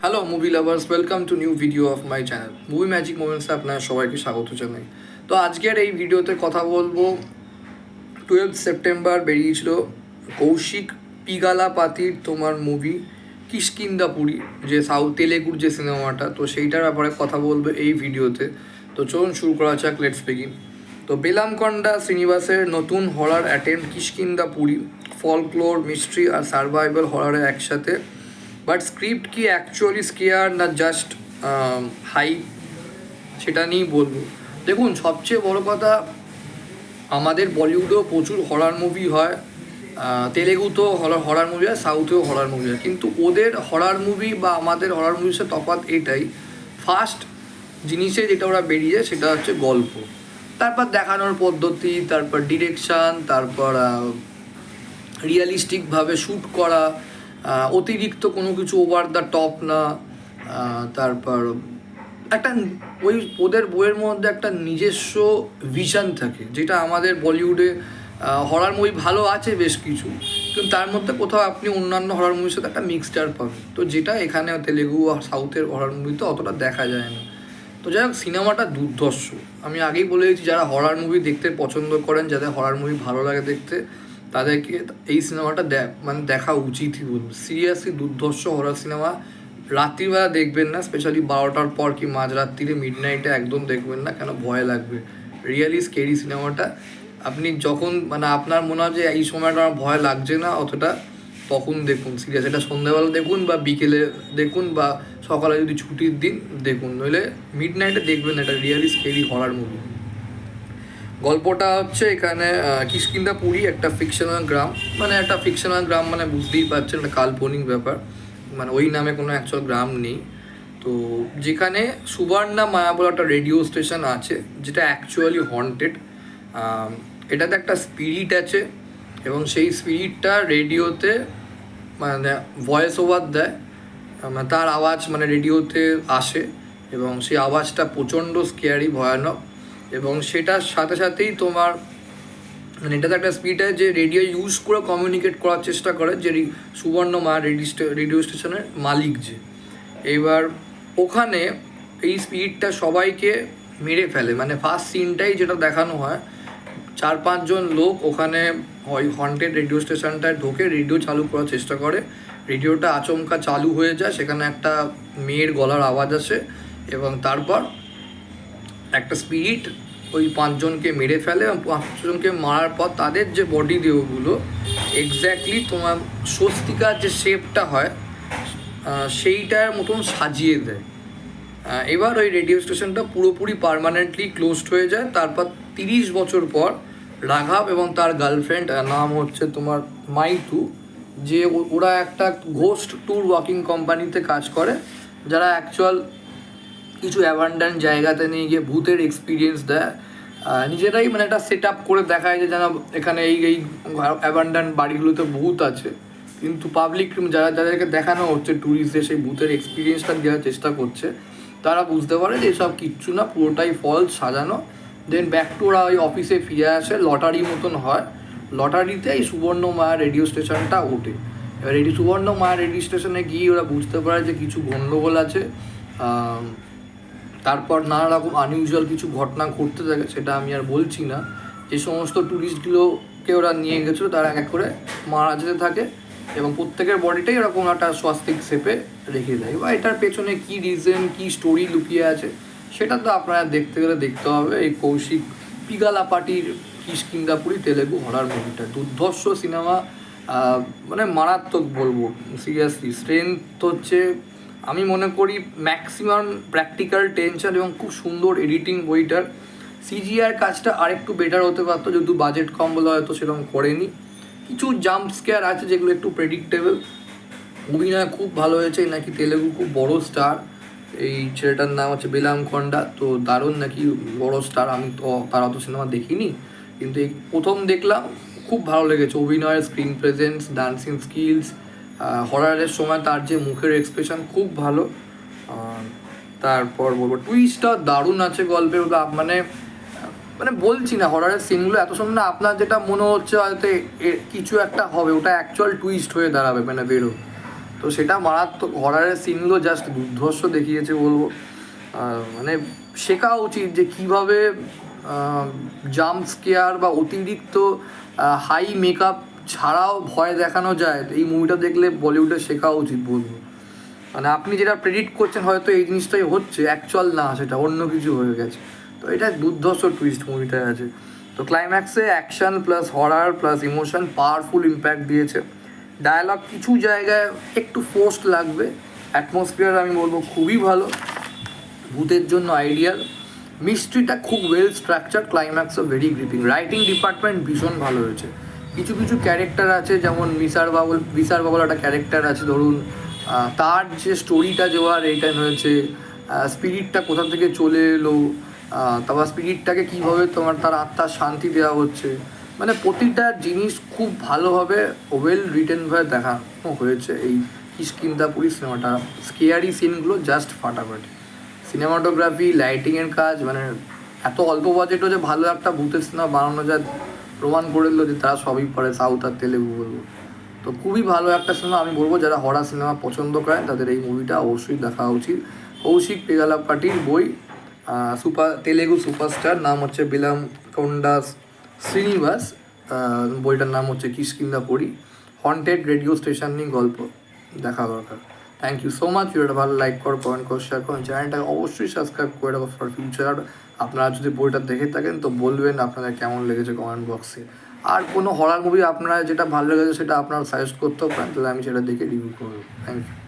Hello movie lovers, welcome to new video of my channel movie magic মোমেন্টসে আপনারা সবাইকে স্বাগত জানাই। তো আজকের এই ভিডিওতে কথা বলবো 12 সেপ্টেম্বর বেরিয়েছিল কৌশিক পিগালাপাতির তোমার মুভি কিষ্কিন্ধাপুরী, যে তেলেগুর যে সিনেমাটা, তো সেইটার ব্যাপারে কথা বলবো এই ভিডিওতে। তো চলুন শুরু করা যাক, লেটস বিগিন। তো বেলামকন্ডা শ্রীনিবাসের নতুন হরার অ্যাটেম্প কিষ্কিন্ধাপুরী, ফলক্লোর, মিস্ট্রি আর সার্ভাইভাল হরারের একসাথে। বাট স্ক্রিপ্ট কি অ্যাকচুয়ালি স্কেয়ার না জাস্ট হাই, সেটা নিয়েই বলবো। দেখুন, সবচেয়ে বড় কথা, আমাদের বলিউডেও প্রচুর হরার মুভি হয়, তেলেগুতেও হরার মুভি হয়, সাউথেও হরার মুভি হয়, কিন্তু ওদের হরার মুভি বা আমাদের হরার মুভির সাথে তফাৎ এটাই, ফার্স্ট জিনিসে যেটা ওরা বেরিয়ে সেটা হচ্ছে গল্প, তারপর দেখানোর পদ্ধতি, তারপর ডিরেকশান, তারপর রিয়ালিস্টিকভাবে শ্যুট করা, অতিরিক্ত কোনো কিছু ওভার দ্য টপ না, তারপর একটা ওই ওদের বইয়ের মধ্যে একটা নিজস্ব ভিশন থাকে, যেটা আমাদের বলিউডে হরার মুভি ভালো আছে বেশ কিছু, কিন্তু তার মধ্যে কোথাও আপনি অন্যান্য হরার মুভির সাথে একটা মিক্সচার পাবেন, তো যেটা এখানে তেলেগু আর সাউথের হরার মুভিতে অতটা দেখা যায় না। তো যাই হোক, সিনেমাটা দুর্ধর্ষ। আমি আগেই বলে দিয়েছি, যারা হরার মুভি দেখতে পছন্দ করেন, যাদের হরার মুভি ভালো লাগে দেখতে, তাদেরকে এই সিনেমাটা দেখা উচিতই বলবো। সিরিয়াসলি দুর্ধর্ষ হরার সিনেমা। রাত্রিবেলা দেখবেন না, স্পেশালি 12টার পর কি মাঝরাত্রিরে মিডনাইটে একদম দেখবেন না, কেন ভয় লাগবে। রিয়েলি স্কেরি সিনেমাটা। আপনি যখন আপনার মনে হয় যে এই সময়টা আমার ভয় লাগছে না অতটা, তখন দেখুন সিরিয়াস। এটা সন্ধ্যাবেলা দেখুন বা বিকেলে দেখুন বা সকালে যদি ছুটির দিন দেখুন, নইলে মিডনাইটে দেখবেন। এটা রিয়েলি স্কেরি হরার মুভি। গল্পটা হচ্ছে এখানে কিষ্কিন্ধাপুরী একটা ফিকশনাল গ্রাম, একটা ফিকশনাল গ্রাম বুঝতেই পারছেন, একটা কাল্পনিক ব্যাপার, ওই নামে কোনো অ্যাকচুয়াল গ্রাম নেই। তো যেখানে সুবর্ণা মায়া বলে একটা রেডিও স্টেশন আছে, যেটা অ্যাকচুয়ালি হন্টেড। এটাতে একটা স্পিরিট আছে, এবং সেই স্পিরিটটা রেডিওতে ভয়েস ওভার দেয়, তার আওয়াজ রেডিওতে আসে, এবং সেই আওয়াজটা প্রচণ্ড স্কেয়ারি, ভয়ানক। এবং সেটার সাথে সাথেই তোমার এটাতে একটা স্পিড আছে যে রেডিও ইউজ করে কমিউনিকেট করার চেষ্টা করে, যে সুবর্ণ মা রেডিও স্টেশনের মালিক যে। এবার ওখানে এই স্পিডটা সবাইকে মেরে ফেলে, ফার্স্ট সিনটাই যেটা দেখানো হয়, 4-5 জন লোক ওখানে ওই হন্টেড রেডিও স্টেশনটায় ঢোকে, রেডিও চালু করার চেষ্টা করে। রেডিওটা আচমকা চালু হয়ে যায়, সেখানে একটা মেয়ের গলার আওয়াজ আসে, এবং তারপর একটা স্পিরিট ওই 5 জনকে মেরে ফেলে, এবং 5 জনকে মারার পর তাদের যে বডি দেহগুলো এক্স্যাক্টলি তোমার স্বস্তিকার যে শেপটা হয় সেইটার মতন সাজিয়ে দেয়। এবার ওই রেডিও স্টেশনটা পুরোপুরি পার্মানেন্টলি ক্লোজড হয়ে যায়। তারপর 30 বছর পর রাঘব এবং তার গার্লফ্রেন্ড, নাম হচ্ছে তোমার মাইতু, যে ওরা একটা ঘোস্ট ট্যুর ওয়াকিং কোম্পানিতে কাজ করে, যারা অ্যাকচুয়াল কিছু অ্যাবান্ডান্ট জায়গাতে নিয়ে গিয়ে ভূতের এক্সপিরিয়েন্স দেয়। নিজেরাই একটা সেট আপ করে দেখায় যে যেন এখানে এই এই অ্যাবান্ডান্ট বাড়িগুলোতে ভূত আছে, কিন্তু পাবলিক যাদেরকে দেখানো হচ্ছে ট্যুরিস্টদের সেই ভূতের এক্সপিরিয়েন্সটা দেওয়ার চেষ্টা করছে, তারা বুঝতে পারে যে এসব কিচ্ছু না, পুরোটাই ফলস, সাজানো। দেন ব্যাক টু ওরা ওই অফিসে ফিরে আসে, লটারি মতন হয়, লটারিতে এই সুবর্ণ মায়া রেডিও স্টেশনটা ওঠে। এবার সুবর্ণ মায়া রেডিও স্টেশনে গিয়ে ওরা বুঝতে পারে যে কিছু গণ্ডগোল আছে। তারপর নানা রকম আনইউজুয়াল কিছু ঘটনা ঘটতে থাকে, সেটা আমি আর বলছি না। যে সমস্ত ট্যুরিস্টগুলোকে ওরা নিয়ে গেছিলো তারা এক এক করে মারা যেতে থাকে, এবং প্রত্যেকের বডিটাই এরকম একটা স্বাস্তিক শেপে রেখে দেয়। বা এটার পেছনে কী রিজন, কী স্টোরি লুকিয়ে আছে, সেটা তো আপনারা দেখতে গেলে দেখতে হবে। এই কৌশিক পিগালাপাটির কিষ্কিন্ধাপুরী তেলেগু হরার মুভিটা দুর্ধর্ষ সিনেমা, মারাত্মক বলবো। সিরিয়াসলি স্ট্রেংথ হচ্ছে, আমি মনে করি ম্যাক্সিমাম প্র্যাকটিক্যাল টেনশন এবং খুব সুন্দর এডিটিং বইটার। সিজিআর কাজটা আরেকটু বেটার হতে পারতো, যেহেতু বাজেট কম বলে হয়তো সেরকম করেনি। কিছু জাম্প স্কেয়ার আছে যেগুলো একটু প্রেডিক্টেবল। অভিনয় খুব ভালো হয়েছে, নাকি তেলেগু খুব বড় স্টার, এই ছেলেটার নাম হচ্ছে বেলামকন্ডা, তো দারুণ নাকি বড় স্টার। আমি তো তার অত সিনেমা দেখিনি, কিন্তু এই প্রথম দেখলাম, খুব ভালো লেগেছে। অভিনয়ের স্ক্রিন প্রেজেন্স, ডান্সিং স্কিলস, হরারের সময় তার যে মুখের এক্সপ্রেশন খুব ভালো। তারপর বলবো টুইস্টটা দারুণ আছে গল্পের। বলছি না, হরারের সিনগুলো এত সুন্দর না, আপনার যেটা মনে হচ্ছে হয়তো কিছু একটা হবে, ওটা অ্যাকচুয়াল টুইস্ট হয়ে দাঁড়াবে বেরো। তো সেটা মারাত্মক, হরারের সিনগুলো জাস্ট দুর্ধর্ষ দেখিয়েছে বলবো। মানে শেখা উচিত যে কীভাবে জাম্প স্কেয়ার বা অতিরিক্ত হাই মেকআপ ছাড়াও ভয় দেখানো যায়। এই মুভিটা দেখলে বলিউডে শেখা উচিত বলবো। মানে আপনি যেটা প্রেডিক্ট করছেন হয়তো এই জিনিসটাই হচ্ছে, অ্যাকচুয়াল না, সেটা অন্য কিছু হয়ে গেছে। তো এটা দুর্ধর্ষ টুইস্ট মুভিটায় আছে। তো ক্লাইম্যাক্সে action plus horror plus emotion powerful impact দিয়েছে। ডায়ালগ কিছু জায়গায় একটু ফোর্সড লাগবে, অ্যাটমসফিয়ার আমি বলবো খুবই ভালো, ভূতের জন্য আইডিয়াল। মিস্ট্রিটা খুব ওয়েল স্ট্রাকচার, ক্লাইম্যাক্সও ভেরি গ্রিপিং। রাইটিং ডিপার্টমেন্ট ভীষণ ভালো হয়েছে। কিছু কিছু ক্যারেক্টার আছে, যেমন বিসার বাবুল একটা ক্যারেক্টার আছে ধরুন, তার যে স্টোরিটা যাওয়ার এইটাই হয়েছে, স্পিরিটটা কোথা থেকে চলে এলো, তারপর স্পিরিটটাকে কীভাবে তার আত্মার শান্তি দেওয়া হচ্ছে, মানে প্রতিটা জিনিস খুব ভালোভাবে ওয়েল রিটেনভাবে দেখানো হয়েছে এই কিষ্কিন্ধাপুরী সিনেমাটা। স্কেয়ারি সিনগুলো জাস্ট ফাটাফাটি। সিনেমাটোগ্রাফি, লাইটিংয়ের কাজ, মানে এত অল্প বাজেটও যে ভালো একটা ভূতের সিনেমা বানানো যায় প্রমাণ করে দিল যে তারা সবই পারে, সাউথ আর তেলেগু বলবো। তো খুবই ভালো একটা সিনেমা। আমি বলবো যারা হরার সিনেমা পছন্দ করেন তাদের এই মুভিটা অবশ্যই দেখা উচিত। কৌশিক পেগালাপাটির বই, তেলেগু সুপারস্টার, নাম হচ্ছে বিলাম কন্ডা শ্রীনিবাস, বইটার নাম হচ্ছে কিষ্কিন্ধাপুরী। হন্টেড রেডিও স্টেশন নিয়ে গল্প, দেখা দরকার। Thank you so much. ভিডিওটা ভালো লাইক করো, কমেন্ট করো, শেয়ার করুন, চ্যানেলটাকে অবশ্যই সাবস্ক্রাইব করে রাখো ফর ফিউচার। আপনারা যদি বইটা দেখে থাকেন তো বলবেন আপনাদের কেমন লেগেছে কমেন্ট বক্সে। আর কোনো হরার মুভি আপনারা যেটা ভালো লেগেছে সেটা আপনারা সাজেস্ট করতেও পারেন, তাহলে আমি সেটা দেখে রিভিউ করবো। Thank you.